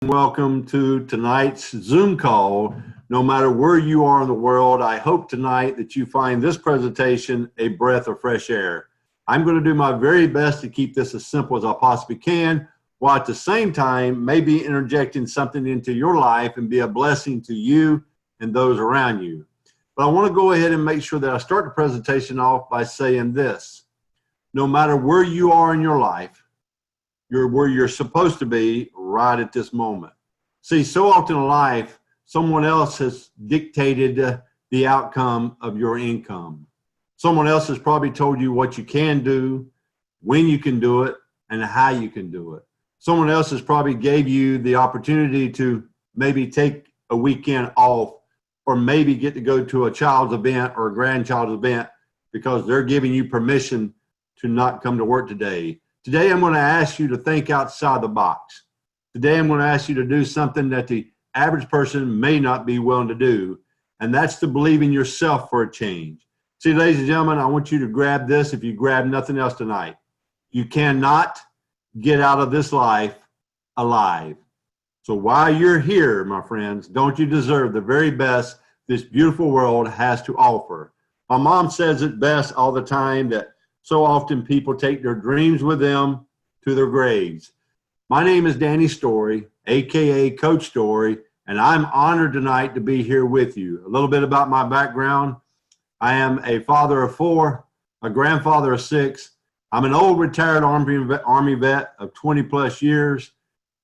Welcome to tonight's Zoom call. No matter where you are in the world, I hope tonight that you find this presentation a breath of fresh air. I'm going to do my very best to keep this as simple as I possibly can, while at the same time maybe interjecting something into your life and be a blessing to you and those around you. But I want to go ahead and make sure that I start the presentation off by saying this. No matter where you are in your life, you're where you're supposed to be right at this moment. See, so often in life, someone else has dictated the outcome of your income. Someone else has probably told you what you can do, when you can do it, and how you can do it. Someone else has probably gave you the opportunity to maybe take a weekend off, or maybe get to go to a child's event or a grandchild's event because they're giving you permission to not come to work today. Today, I'm going to ask you to think outside the box. Today, I'm going to ask you to do something that the average person may not be willing to do, and that's to believe in yourself for a change. See, ladies and gentlemen, I want you to grab this if you grab nothing else tonight. You cannot get out of this life alive. So while you're here, my friends, don't you deserve the very best this beautiful world has to offer? My mom says it best all the time that so often people take their dreams with them to their graves. My name is Danis STORIE, aka Coach STORIE, and I'm honored tonight to be here with you. A little bit about my background. I am a father of 4, a grandfather of 6. I'm an old retired Army vet of 20 plus years,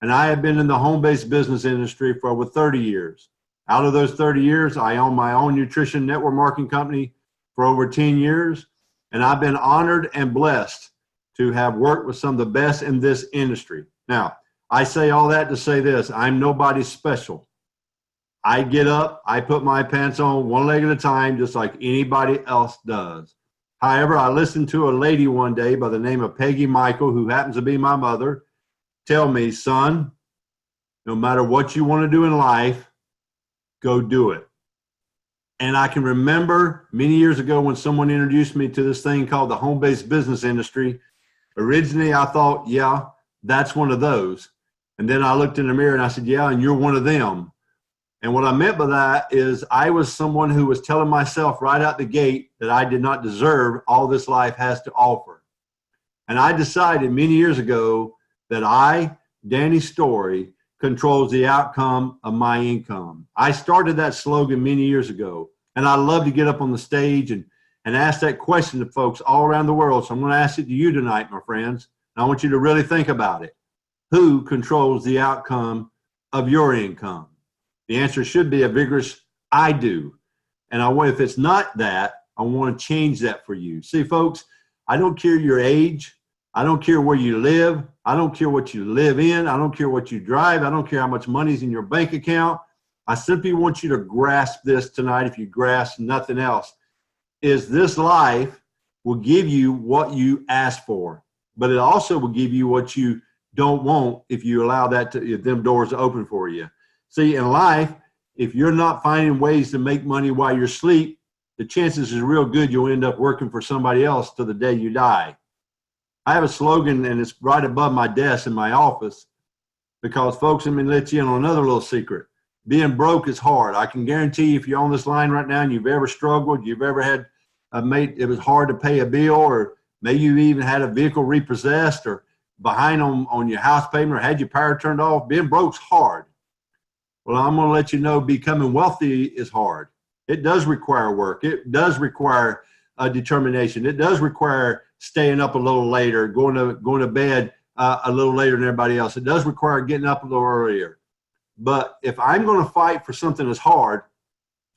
and I have been in the home-based business industry for over 30 years. Out of those 30 years, I own my own nutrition network marketing company for over 10 years. And I've been honored and blessed to have worked with some of the best in this industry. Now, I say all that to say this: I'm nobody special. I get up, I put my pants on one leg at a time, just like anybody else does. However, I listened to a lady one day by the name of Peggy Michael, who happens to be my mother, tell me, son, no matter what you want to do in life, go do it. And I can remember many years ago when someone introduced me to this thing called the home-based business industry. Originally, I thought, yeah, that's one of those. And then I looked in the mirror and I said, yeah, and you're one of them. And what I meant by that is I was someone who was telling myself right out the gate that I did not deserve all this life has to offer. And I decided many years ago that I, Danis STORIE, controls the outcome of my income. I started that slogan many years ago, and I love to get up on the stage and ask that question to folks all around the world. So I'm going to ask it to you tonight, my friends. And I want you to really think about it. Who controls the outcome of your income? The answer should be a vigorous I do. And if it's not that, I want to change that for you. See, folks, I don't care your age. I don't care where you live. I don't care what you live in. I don't care what you drive. I don't care how much money's in your bank account. I simply want you to grasp this tonight, if you grasp nothing else, is this life will give you what you ask for, but it also will give you what you don't want if you allow them doors to open for you. See, in life, if you're not finding ways to make money while you're asleep, the chances is real good you'll end up working for somebody else till the day you die. I have a slogan, and it's right above my desk in my office, because, folks, let me let you in on another little secret. Being broke is hard. I can guarantee you, if you're on this line right now and you've ever struggled, you've ever had it was hard to pay a bill, or maybe you even had a vehicle repossessed, or behind on your house payment, or had your power turned off, being broke's hard. Well, I'm going to let you know becoming wealthy is hard. It does require work. It does require determination. It does require staying up a little later, going to bed a little later than everybody else. It does require getting up a little earlier. But if I'm going to fight for something that's hard,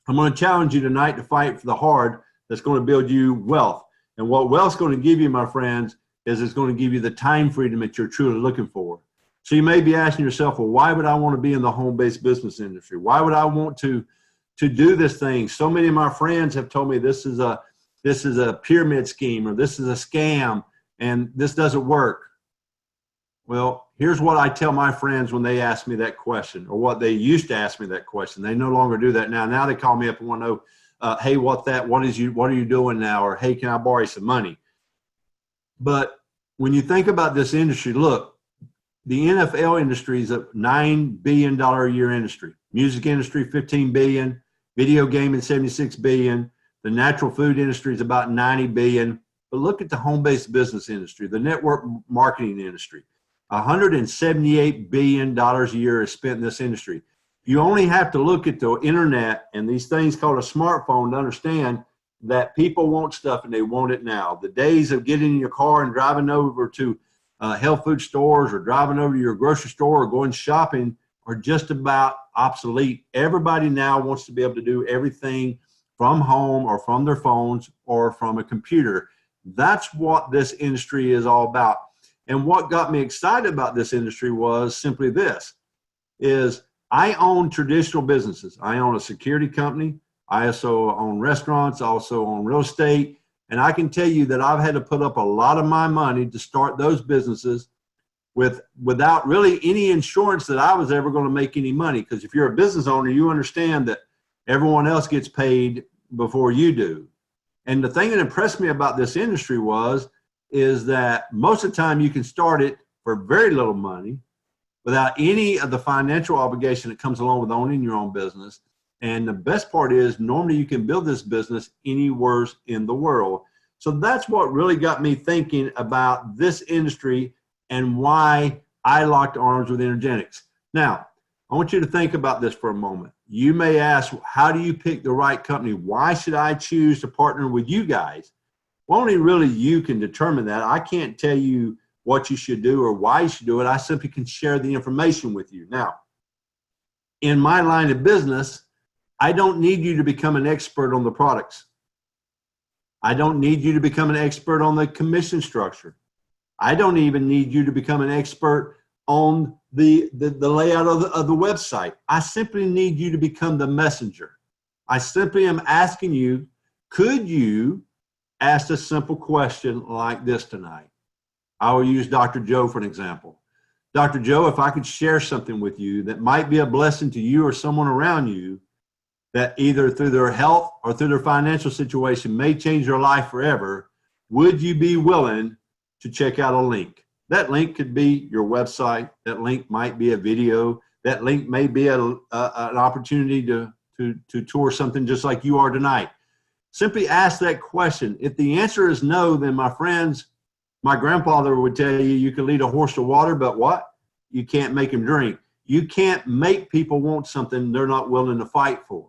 I'm going to challenge you tonight to fight for the hard that's going to build you wealth. And what wealth's going to give you, my friends, is it's going to give you the time freedom that you're truly looking for. So you may be asking yourself, well, why would I want to be in the home-based business industry? Why would I want to do this thing? So many of my friends have told me this is a pyramid scheme, or this is a scam, and this doesn't work. Well, here's what I tell my friends when they ask me that question, or what they used to ask me that question. They no longer do that now. Now they call me up and want to know, hey, what are you doing now? Or, hey, can I borrow you some money? But when you think about this industry, look, the NFL industry is a $9 billion a year industry. Music industry, $15 billion. Video gaming, $76 billion. The natural food industry is about $90 billion. But look at the home-based business industry, the network marketing industry. $178 billion a year is spent in this industry. You only have to look at the internet and these things called a smartphone to understand that people want stuff and they want it now. The days of getting in your car and driving over to health food stores or driving over to your grocery store or going shopping are just about obsolete. Everybody now wants to be able to do everything from home or from their phones or from a computer. That's what this industry is all about. And what got me excited about this industry was simply this, is I own traditional businesses. I own a security company. I also own restaurants, also own real estate. And I can tell you that I've had to put up a lot of my money to start those businesses without really any insurance that I was ever going to make any money. Because if you're a business owner, you understand that everyone else gets paid before you do. And the thing that impressed me about this industry is that most of the time you can start it for very little money without any of the financial obligation that comes along with owning your own business. And the best part is normally you can build this business anywhere in the world. So that's what really got me thinking about this industry and why I locked arms with Energetics. Now, I want you to think about this for a moment. You may ask, how do you pick the right company? Why should I choose to partner with you guys? Well, only really you can determine that. I can't tell you what you should do or why you should do it. I simply can share the information with you. Now, in my line of business, I don't need you to become an expert on the products. I don't need you to become an expert on the commission structure. I don't even need you to become an expert on the layout of the website. I simply need you to become the messenger. I simply am asking you, could you ask a simple question like this tonight? I will use Dr. Joe for an example. Dr. Joe, if I could share something with you that might be a blessing to you or someone around you that either through their health or through their financial situation may change their life forever, would you be willing to check out a link? That link could be your website. That link might be a video. That link may be an opportunity to tour something just like you are tonight. Simply ask that question. If the answer is no, then my friends, my grandfather would tell you, you can lead a horse to water, but what? You can't make him drink. You can't make people want something they're not willing to fight for.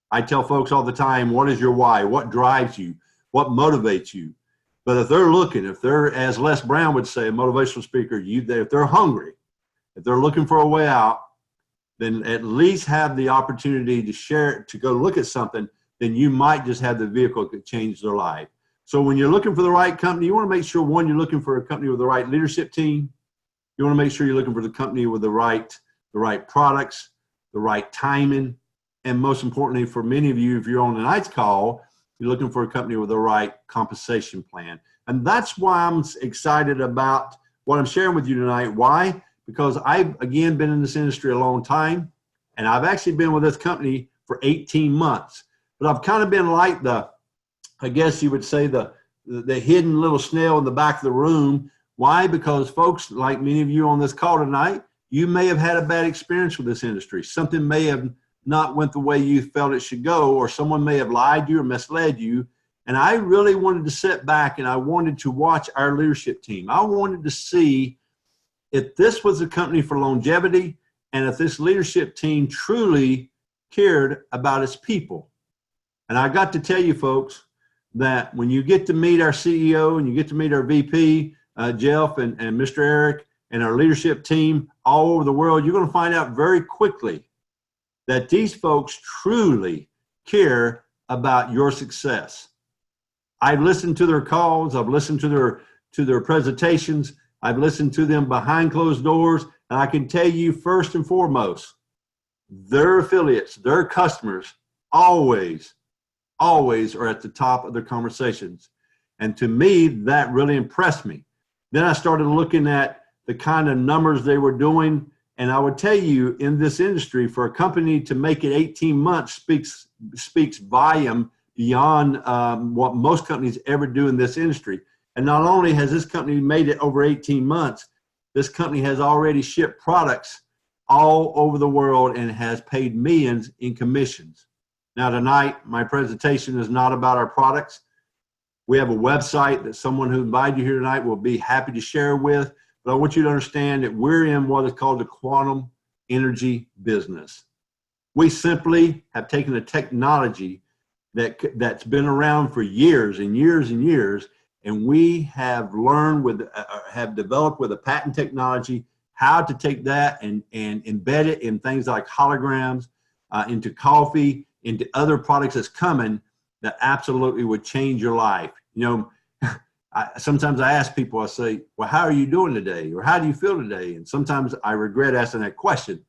I tell folks all the time, what is your why? What drives you? What motivates you? But if they're looking, if they're, as Les Brown would say, a motivational speaker, if they're hungry, if they're looking for a way out, then at least have the opportunity to share, to go look at something, then you might just have the vehicle that could change their life. So when you're looking for the right company, you want to make sure, one, you're looking for a company with the right leadership team. You want to make sure you're looking for the company with the right products, the right timing, and most importantly, for many of you, if you're on tonight's call, you're looking for a company with the right compensation plan. And that's why I'm excited about what I'm sharing with you tonight. Why? Because I've, again, been in this industry a long time, and I've actually been with this company for 18 months. But I've kind of been like I guess you would say the hidden little snail in the back of the room. Why? Because folks, like many of you on this call tonight, you may have had a bad experience with this industry. Something may have not went the way you felt it should go, or someone may have lied to you or misled you. And I really wanted to sit back and I wanted to watch our leadership team. I wanted to see if this was a company for longevity and if this leadership team truly cared about its people. And I got to tell you folks that when you get to meet our CEO and you get to meet our VP, Jeff and Mr. Eric and our leadership team all over the world, you're going to find out very quickly that these folks truly care about your success. I've listened to their calls. I've listened to their presentations. I've listened to them behind closed doors. And I can tell you first and foremost, their affiliates, their customers always are at the top of their conversations. And to me, that really impressed me. Then I started looking at the kind of numbers they were doing. And I would tell you, in this industry, for a company to make it 18 months speaks volume beyond what most companies ever do in this industry. And not only has this company made it over 18 months, This company has already shipped products all over the world and has paid millions in commissions. Now tonight, my presentation is not about our products. We have a website that someone who invited you here tonight will be happy to share with, but I want you to understand that we're in what is called the quantum energy business. We simply have taken a technology that's been around for years and years and years, and we have learned have developed with a patent technology how to take that and embed it in things like holograms, into coffee, into other products that's coming that absolutely would change your life. You know, sometimes I ask people, I say, well, how are you doing today? Or how do you feel today? And sometimes I regret asking that question.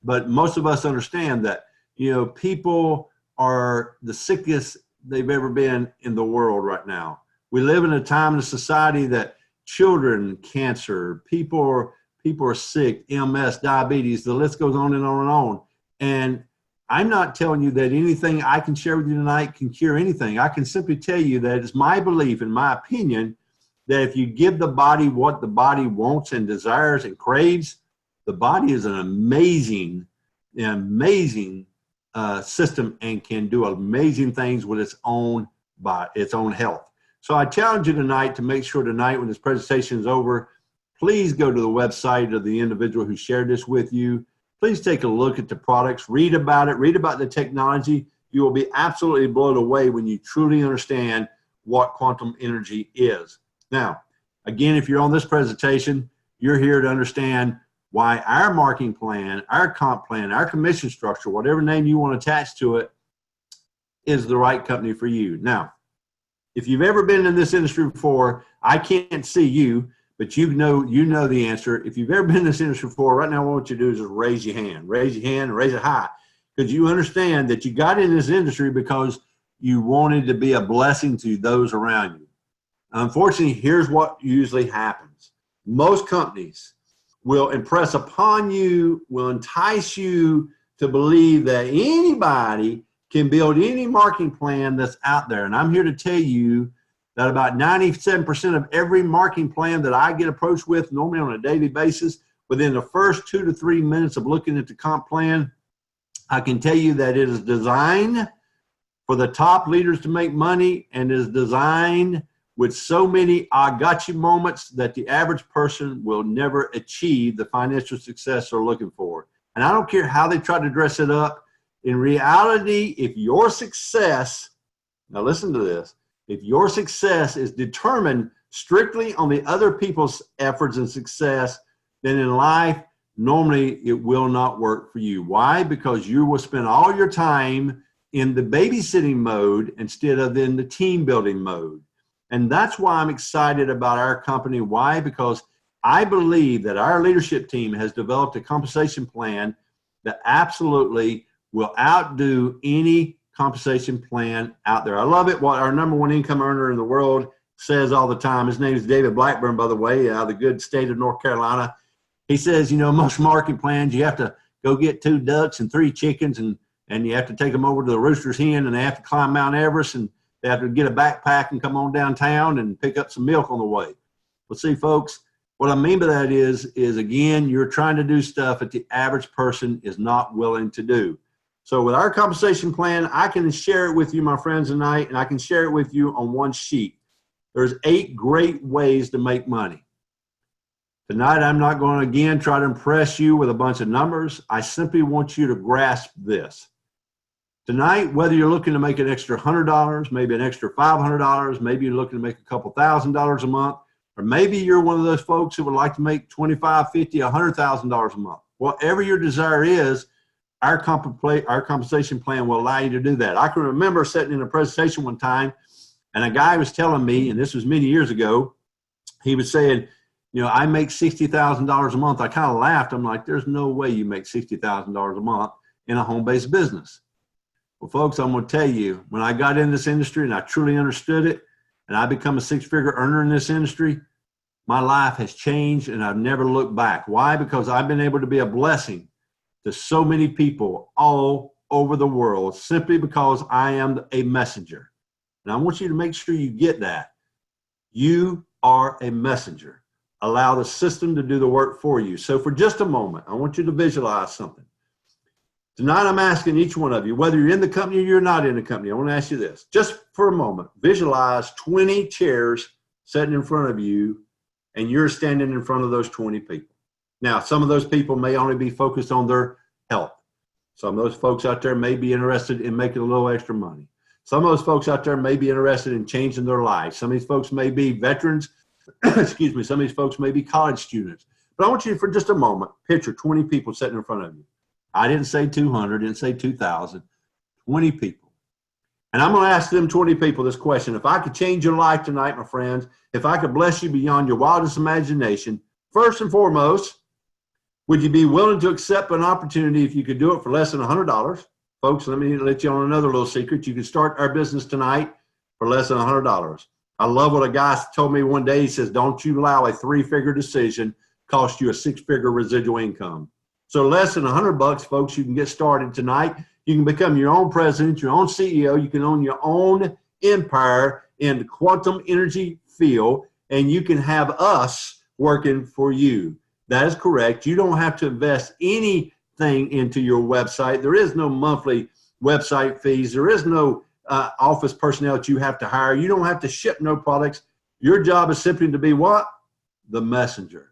But most of us understand that, you know, people are the sickest they've ever been in the world right now. We live in a time in a society that children, cancer, people are sick, MS, diabetes, the list goes on and on and on. And I'm not telling you that anything I can share with you tonight can cure anything. I can simply tell you that it's my belief, in my opinion, that if you give the body what the body wants and desires and craves, the body is an amazing system and can do amazing things with its own health. So I challenge you tonight to make sure tonight when this presentation is over, please go to the website of the individual who shared this with you. Please take a look at the products, read about it, read about the technology. You will be absolutely blown away when you truly understand what quantum energy is. Now, again, if you're on this presentation, you're here to understand why our marketing plan, our comp plan, our commission structure, whatever name you want to attach to it, is the right company for you. Now, if you've ever been in this industry before, I can't see you, but you know the answer. If you've ever been in this industry before, right now what I want you to do is just raise your hand and raise it high, because you understand that you got in this industry because you wanted to be a blessing to those around you. Unfortunately, here's what usually happens. Most companies will impress upon you, will entice you to believe that anybody can build any marketing plan that's out there. And I'm here to tell you that about 97% of every marketing plan that I get approached with, normally on a daily basis, within the first 2 to 3 minutes of looking at the comp plan, I can tell you that it is designed for the top leaders to make money and is designed with so many I got you moments that the average person will never achieve the financial success they're looking for. And I don't care how they try to dress it up. In reality, if your success, now listen to this, if your success is determined strictly on the other people's efforts and success, then in life, normally it will not work for you. Why? Because you will spend all your time in the babysitting mode instead of in the team building mode. And that's why I'm excited about our company. Why? Because I believe that our leadership team has developed a compensation plan that absolutely will outdo any compensation plan out there. I love it what our #1 income earner in the world says all the time. His name is David Blackburn, by the way, out of the good state of North Carolina. He says, you know, most marketing plans, you have to go get 2 ducks and 3 chickens, and you have to take them over to the Rooster's Hen, and they have to climb Mount Everest, and they have to get a backpack and come on downtown and pick up some milk on the way. Well, see, folks, what I mean by that is again, you're trying to do stuff that the average person is not willing to do. So with our compensation plan, I can share it with you, my friends, tonight, and I can share it with you on one sheet. There's 8 great ways to make money. Tonight, I'm not going to, again, try to impress you with a bunch of numbers. I simply want you to grasp this. Tonight, whether you're looking to make an extra $100, maybe an extra $500, maybe you're looking to make a couple $1,000s a month, or maybe you're one of those folks who would like to make $25,000, $50,000, $100,000 a month. Whatever your desire is, our compensation plan will allow you to do that. I can remember sitting in a presentation one time, and a guy was telling me, and this was many years ago, he was saying, you know, I make $60,000 a month. I kind of laughed. I'm like, there's no way you make $60,000 a month in a home-based business. Well, folks, I'm going to tell you, when I got in this industry and I truly understood it, and I become a 6-figure earner in this industry, my life has changed and I've never looked back. Why? Because I've been able to be a blessing to so many people all over the world simply because I am a messenger. And I want you to make sure you get that. You are a messenger. Allow the system to do the work for you. So for just a moment, I want you to visualize something. Tonight, I'm asking each one of you, whether you're in the company or you're not in the company, I want to ask you this. Just for a moment, visualize 20 chairs sitting in front of you, and you're standing in front of those 20 people. Now, some of those people may only be focused on their health. Some of those folks out there may be interested in making a little extra money. Some of those folks out there may be interested in changing their life. Some of these folks may be veterans. Excuse me. Some of these folks may be college students. But I want you to, for just a moment, picture 20 people sitting in front of you. I didn't say 200, didn't say 2,000, 20 people. And I'm going to ask them 20 people this question. If I could change your life tonight, my friends, if I could bless you beyond your wildest imagination, first and foremost, would you be willing to accept an opportunity if you could do it for less than $100? Folks, let me let you on another little secret. You can start our business tonight for less than $100. I love what a guy told me one day. He says, don't you allow a 3-figure decision cost you a 6-figure residual income. So less than $100, folks, you can get started tonight. You can become your own president, your own CEO. You can own your own empire in the quantum energy field, and you can have us working for you. That is correct. You don't have to invest anything into your website. There is no monthly website fees. There is no office personnel that you have to hire. You don't have to ship no products. Your job is simply to be what? The messenger.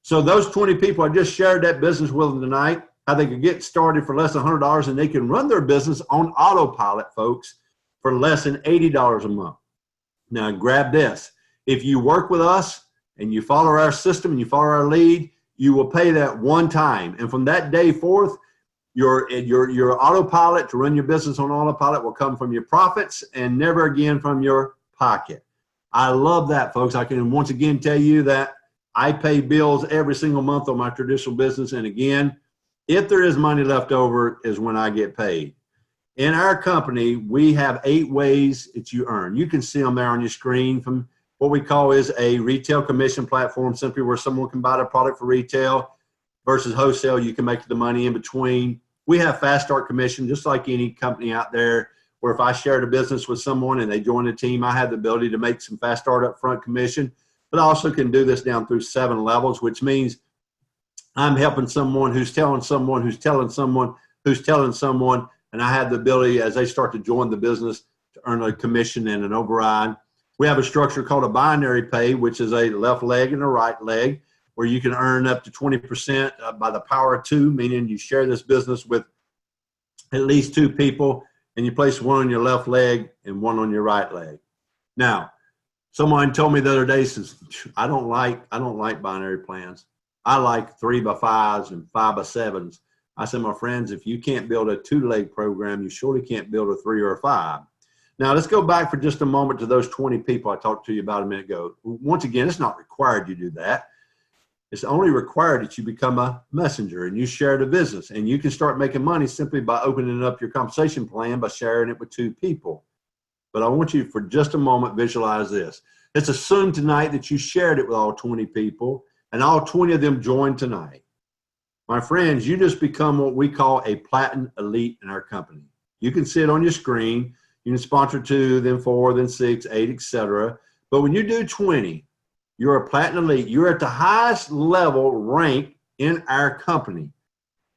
So those 20 people, I just shared that business with them tonight, how they could get started for less than $100, and they can run their business on autopilot, folks, for less than $80 a month. Now, grab this. If you work with us and you follow our system and you follow our lead, you will pay that one time. And from that day forth, your autopilot to run your business on autopilot will come from your profits and never again from your pocket. I love that, folks. I can once again tell you that I pay bills every single month on my traditional business. And again, if there is money left over is when I get paid. In our company, we have 8 ways that you earn. You can see them there on your screen from what we call is a retail commission platform, simply where someone can buy the product for retail versus wholesale. You can make the money in between. We have fast start commission, just like any company out there, where if I shared a business with someone and they join the team, I have the ability to make some fast start upfront commission. But I also can do this down through 7 levels, which means I'm helping someone who's telling someone who's telling someone who's telling someone, and I have the ability as they start to join the business to earn a commission and an override. We have a structure called a binary pay, which is a left leg and a right leg, where you can earn up to 20% by the power of 2, meaning you share this business with at least 2 people, and you place one on your left leg and one on your right leg. Now, someone told me the other day, says, I don't like binary plans. I like 3x5s and 5x7s. I said, my friends, if you can't build a 2-leg program, you surely can't build a 3 or a 5. Now, let's go back for just a moment to those 20 people I talked to you about a minute ago. Once again, it's not required you do that. It's only required that you become a messenger and you share the business. And you can start making money simply by opening up your compensation plan by sharing it with 2 people. But I want you for just a moment visualize this. Let's assume tonight that you shared it with all 20 people and all 20 of them joined tonight. My friends, you just become what we call a platinum elite in our company. You can see it on your screen. You can sponsor 2, then 4, then 6, 8, etc. But when you do 20, you're a platinum elite. You're at the highest level rank in our company.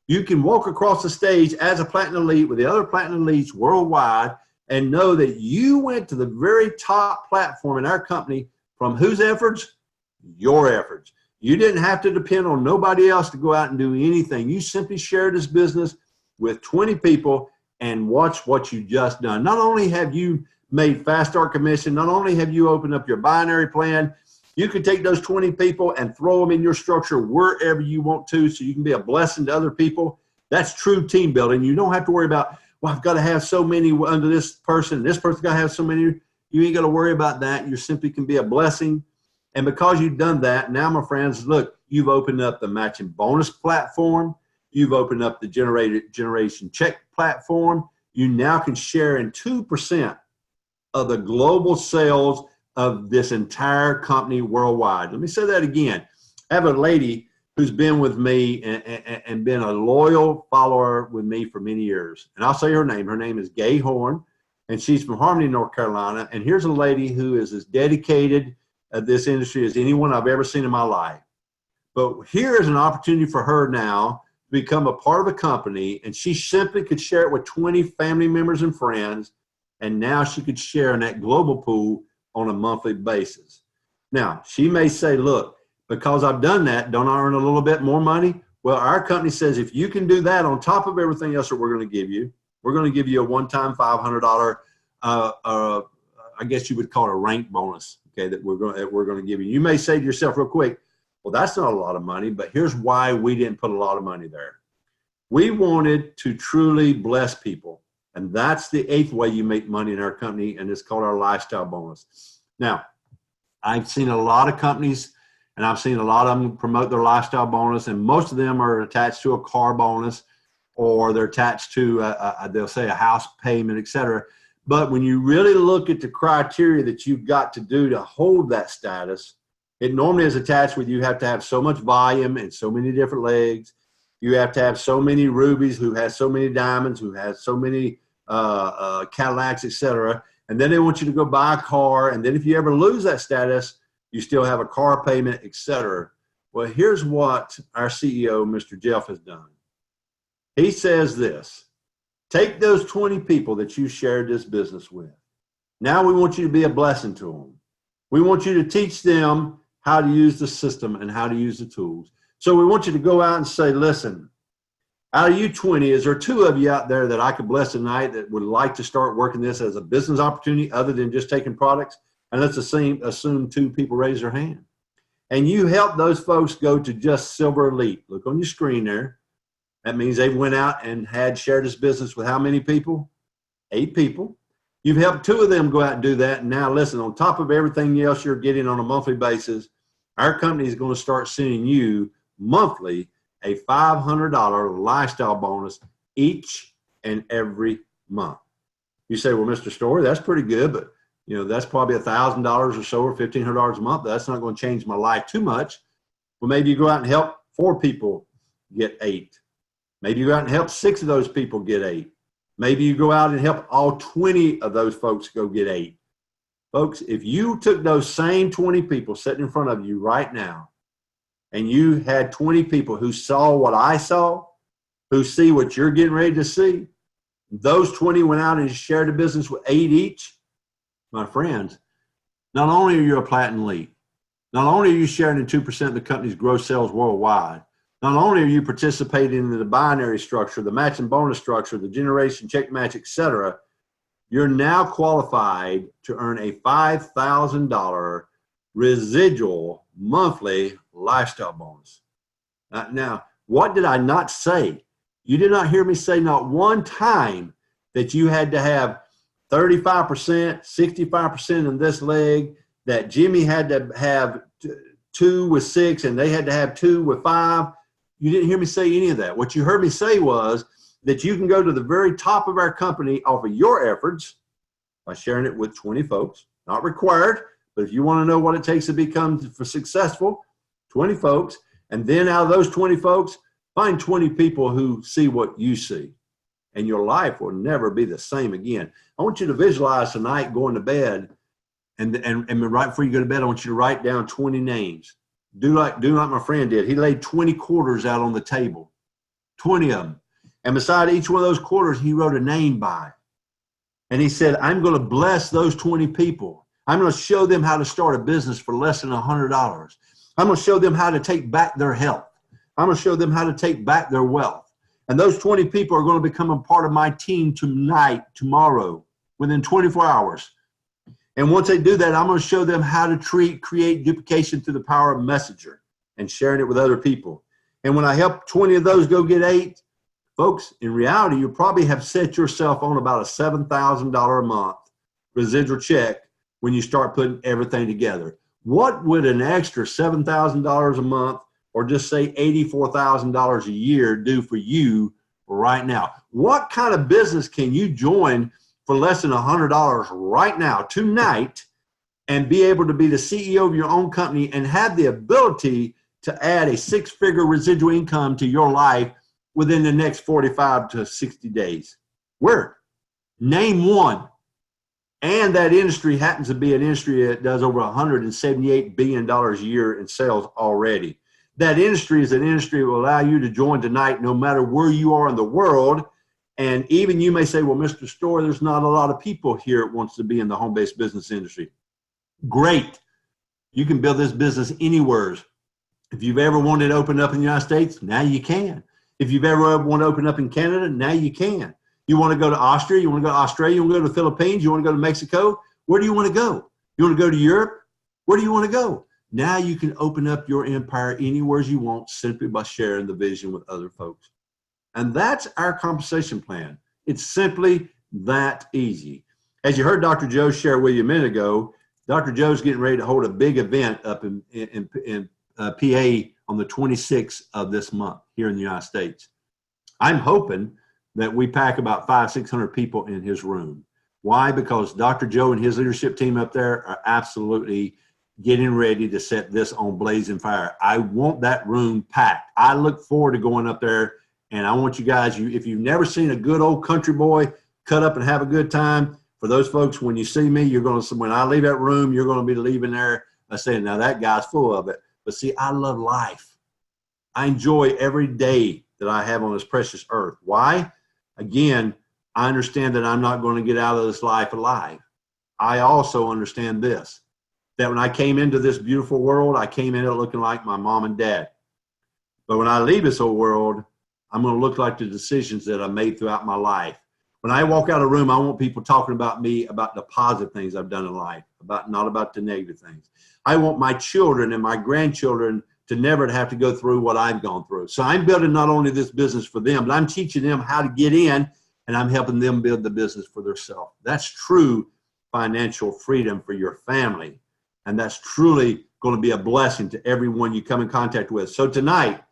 You can walk across the stage as a platinum elite with the other platinum elites worldwide and know that you went to the very top platform in our company from whose efforts? Your efforts. You didn't have to depend on nobody else to go out and do anything. You simply shared this business with 20 people and watch what you just done. Not only have you made fast start commission, not only have you opened up your binary plan, you can take those 20 people and throw them in your structure wherever you want to so you can be a blessing to other people. That's true team building. You don't have to worry about, well, I've got to have so many under this person's got to have so many. You ain't got to worry about that. You simply can be a blessing. And because you've done that, now, my friends, look, you've opened up the matching bonus platform. You've opened up the generation check platform. You now can share in 2% of the global sales of this entire company worldwide. Let me say that again. I have a lady who's been with me and been a loyal follower with me for many years. And I'll say her name. Her name is Gay Horn, and she's from Harmony, North Carolina. And here's a lady who is as dedicated this industry as anyone I've ever seen in my life. But here is an opportunity for her now to become a part of a company, and she simply could share it with 20 family members and friends, and now she could share in that global pool on a monthly basis. Now, she may say, look, because I've done that, don't I earn a little bit more money? Well, our company says if you can do that on top of everything else that we're going to give you, we're going to give you a one-time $500, I guess you would call it a rank bonus, okay, that we're going to give you. You may say to yourself real quick, well, that's not a lot of money, but here's why we didn't put a lot of money there. We wanted to truly bless people, and that's the 8th way you make money in our company, and it's called our lifestyle bonus. Now, I've seen a lot of companies, and I've seen a lot of them promote their lifestyle bonus, and most of them are attached to a car bonus, or they're attached to, they'll say a house payment, et cetera. But when you really look at the criteria that you've got to do to hold that status, it normally is attached with you have to have so much volume and so many different legs. You have to have so many rubies, who has so many diamonds, who has so many Cadillacs, et cetera. And then they want you to go buy a car. And then if you ever lose that status, you still have a car payment, et cetera. Well, here's what our CEO, Mr. Jeff, has done. He says this: take those 20 people that you shared this business with. Now we want you to be a blessing to them. We want you to teach them how to use the system and how to use the tools. So we want you to go out and say, listen, out of you 20, is there 2 of you out there that I could bless tonight that would like to start working this as a business opportunity other than just taking products? And let's assume 2 people raise their hand. And you help those folks go to just Silver Elite. Look on your screen there. That means they went out and had shared this business with how many people? 8 people. You've helped 2 of them go out and do that. And now listen, on top of everything else you're getting on a monthly basis, our company is going to start sending you monthly a $500 lifestyle bonus each and every month. You say, well, Mr. Story, that's pretty good, but you know, that's probably $1,000 or so, or $1,500 a month. That's not going to change my life too much. Well, maybe you go out and help 4 people get 8. Maybe you go out and help 6 of those people get 8. Maybe you go out and help all 20 of those folks go get 8. Folks, if you took those same 20 people sitting in front of you right now, and you had 20 people who saw what I saw, who see what you're getting ready to see, those 20 went out and shared a business with 8 each, my friends, not only are you a platinum elite, not only are you sharing in 2% of the company's gross sales worldwide, not only are you participating in the binary structure, the matching bonus structure, the generation check match, et cetera, you're now qualified to earn a $5,000 residual monthly lifestyle bonus. Now, what did I not say? You did not hear me say not one time that you had to have 35%, 65% in this leg, that Jimmy had to have 2 with 6 and they had to have 2 with 5. You didn't hear me say any of that. What you heard me say was that you can go to the very top of our company off of your efforts by sharing it with 20 folks. Not required, but if you want to know what it takes to become successful, 20 folks. And then out of those 20 folks, find 20 people who see what you see. And your life will never be the same again. I want you to visualize tonight going to bed, and right before you go to bed, I want you to write down 20 names. Do like my friend did. He laid 20 quarters out on the table, 20 of them. And beside each one of those quarters, he wrote a name by. And he said, I'm going to bless those 20 people. I'm going to show them how to start a business for less than $100. I'm going to show them how to take back their health. I'm going to show them how to take back their wealth. And those 20 people are going to become a part of my team tonight, tomorrow, within 24 hours. And once they do that, I'm going to show them how to create duplication through the power of Messenger and sharing it with other people. And when I help 20 of those go get 8, folks, in reality, you probably have set yourself on about a $7,000 a month residual check when you start putting everything together. What would an extra $7,000 a month, or just say $84,000 a year, do for you right now? What kind of business can you join for less than $100 right now, tonight, and be able to be the CEO of your own company and have the ability to add a 6-figure residual income to your life within the next 45 to 60 days? Where? Name one. And that industry happens to be an industry that does over $178 billion a year in sales already. That industry is an industry that will allow you to join tonight no matter where you are in the world. And even you may say, well, Mr. Story, there's not a lot of people here that wants to be in the home-based business industry. Great. You can build this business anywhere. If you've ever wanted to open up in the United States, now you can. If you've ever wanted to open up in Canada, now you can. You want to go to Austria, you want to go to Australia, you want to go to the Philippines, you want to go to Mexico, where do you want to go? You want to go to Europe? Where do you want to go? Now you can open up your empire anywhere you want simply by sharing the vision with other folks. And that's our compensation plan. It's simply that easy. As you heard Dr. Joe share with you a minute ago, Dr. Joe's getting ready to hold a big event up in PA on the 26th of this month here in the United States. I'm hoping that we pack about 500-600 people in his room. Why? Because Dr. Joe and his leadership team up there are absolutely getting ready to set this on blazing fire. I want that room packed. I look forward to going up there, and I want you guys, if you've never seen a good old country boy cut up and have a good time, for those folks, when you see me, you're going to, when I leave that room, you're going to be leaving there saying, now that guy's full of it. But see, I love life. I enjoy every day that I have on this precious earth. Why? Again, I understand that I'm not going to get out of this life alive. I also understand this, that when I came into this beautiful world, I came in it looking like my mom and dad. But when I leave this old world, I'm going to look like the decisions that I made throughout my life. When I walk out of the room, I want people talking about me, about the positive things I've done in life, not about the negative things. I want my children and my grandchildren to never have to go through what I've gone through. So I'm building not only this business for them, but I'm teaching them how to get in, and I'm helping them build the business for themselves. That's true financial freedom for your family. And that's truly going to be a blessing to everyone you come in contact with. So tonight,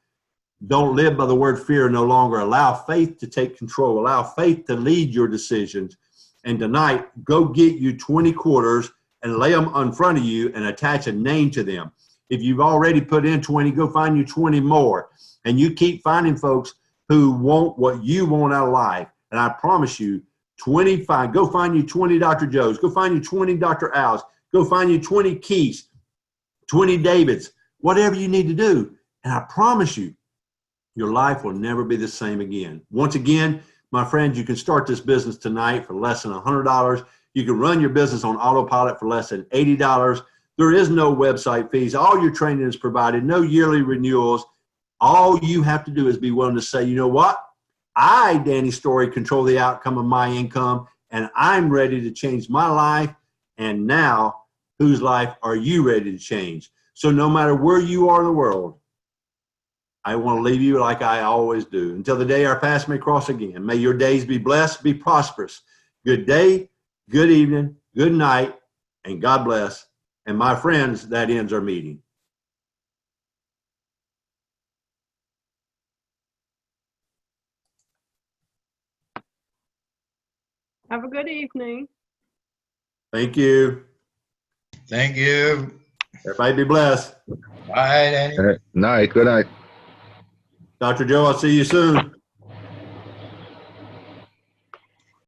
don't live by the word fear no longer. Allow faith to take control. Allow faith to lead your decisions. And tonight, go get you 20 quarters and lay them in front of you and attach a name to them. If you've already put in 20, go find you 20 more. And you keep finding folks who want what you want out of life. And I promise you, 25, go find you 20 Dr. Joes. Go find you 20 Dr. Al's. Go find you 20 Keiths, 20 Davids, whatever you need to do. And I promise you, your life will never be the same again. Once again, my friends, you can start this business tonight for less than $100. You can run your business on autopilot for less than $80. There is no website fees. All your training is provided, no yearly renewals. All you have to do is be willing to say, you know what? I, Danny Story, control the outcome of my income, and I'm ready to change my life. And now, whose life are you ready to change? So no matter where you are in the world, I want to leave you like I always do. Until the day our paths may cross again, may your days be blessed, be prosperous. Good day, good evening, good night, and God bless. And my friends, that ends our meeting. Have a good evening. Thank you. Thank you. Everybody be blessed. Bye, Danny. Night. Good night. Dr. Joe, I'll see you soon.